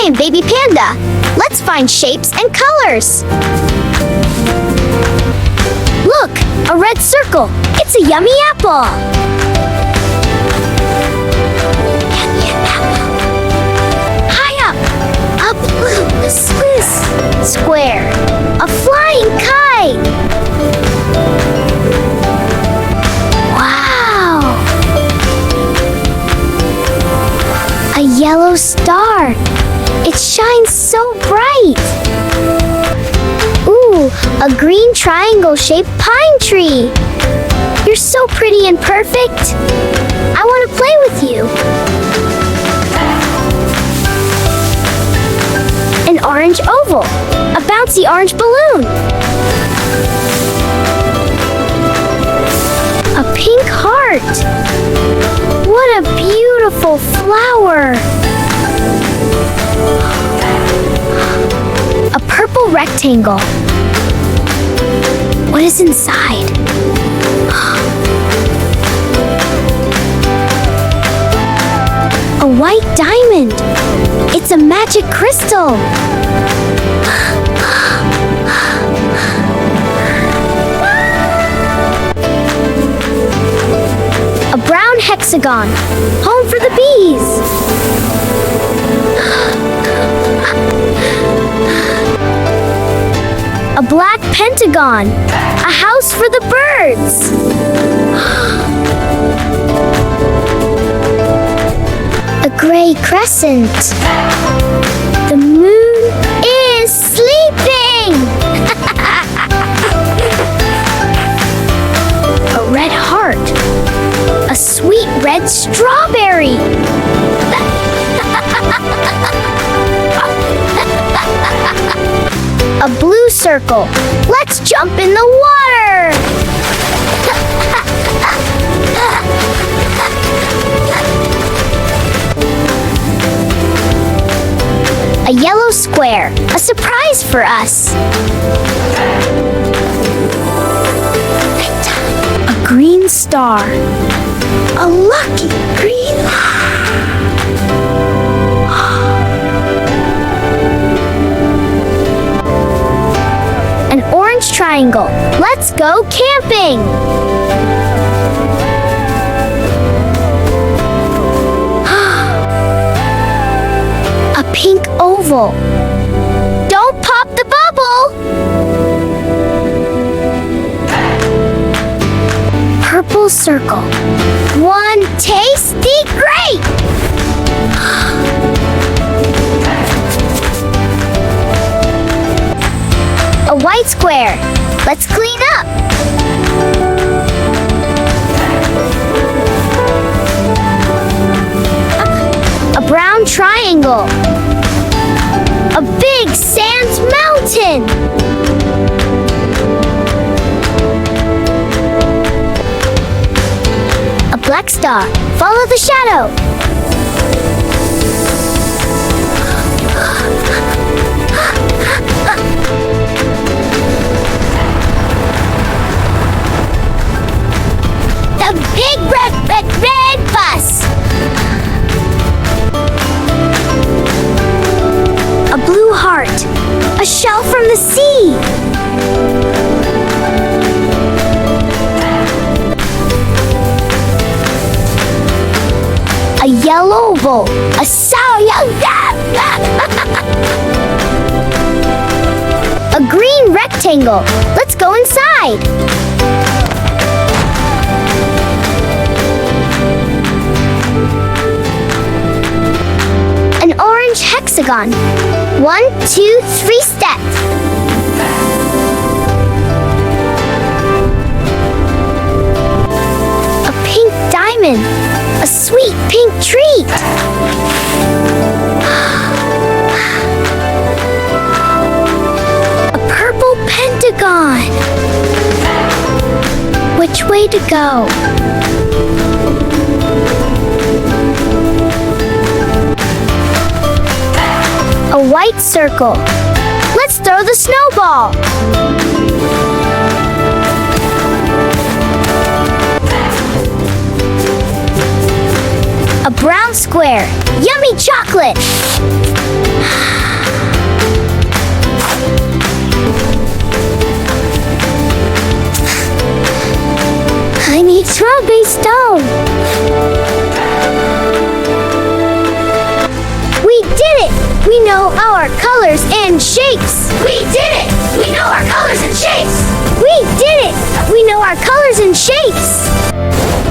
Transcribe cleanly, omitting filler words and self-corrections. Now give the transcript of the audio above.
am Baby Panda. Let's find shapes and colors. Look, a red circle. It's a yummy apple. High up, a blue Swiss square. A flying kite. Wow. A yellow star. It shines so bright. Ooh, a green triangle-shaped pine tree. You're so pretty and perfect. I want to play with you. An orange oval. A bouncy orange balloon. A pink heart. What a beautiful flower. A purple rectangle. What is inside? A white diamond. It's a magic crystal. A brown hexagon. Home for the bees. A black pentagon. A house for the birds. A gray crescent. The moon is sleeping. A red heart. A sweet red strawberry. A blue circle. Let's jump in the water. A yellow square. A surprise for us. A green star. A lucky green. An orange triangle. Let's go camping! A pink oval. Don't pop the bubble! Purple circle. One tasty grape! A white square. Let's clean up. A brown triangle. A big sand mountain. A black star. Follow the shadow. The big red bus. A blue heart. A shell from the sea. A yellow oval. A sour young. A green rectangle. Let's go inside. An orange hexagon. 1, 2, 3 steps. A pink diamond. A sweet pink treat. A purple pentagon. Which way to go? A white circle. Let's throw the snowball. A brown square. Yummy chocolate. straw-based dough. We did it! We know our colors and shapes. We did it! We know our colors and shapes! We did it! We know our colors and shapes.